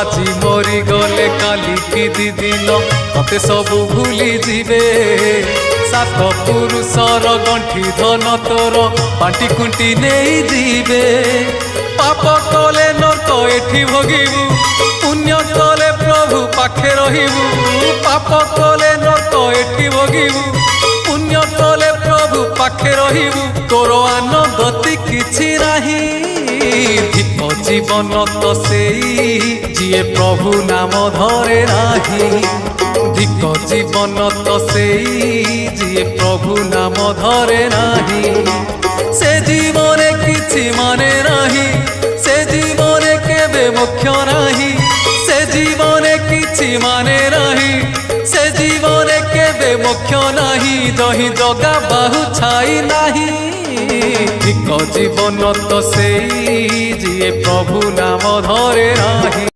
আজি মরি গলে কালি কি দিদিন মতে সবু ভুলি যাবে সাত পুরুষর গণ্ঠি ধন তোর বাটি কুটি নেই দিবে পাপ কলে নর্ক এঠি ভোগিবু পুণ্য কলে প্রভু পাখে রহিবু পাপ কলে নর্ক এঠি ভোগিবু পুণ্য কলে প্রভু পাখে রহিবু তোর আন গতি কিছু নাহি দীপ জীবন তো সেই যিয়ে প্রভু নাম ধরে নাহি দীপ জীবন তো সেই যিয়ে প্রভু নাম ধরে নাহি সে জীবনে কিছু মানে নাহি সে জীবনে কেবে মুখ্য নাহি সে জীবনে কিছু মানে নাহি সে জীবনে কেবে মুখ্য নাহি জহি জগা বাহু ছাই নাহি দীপ জীবন তো সেই যিয়ে প্রভু নাম ধরে নাহি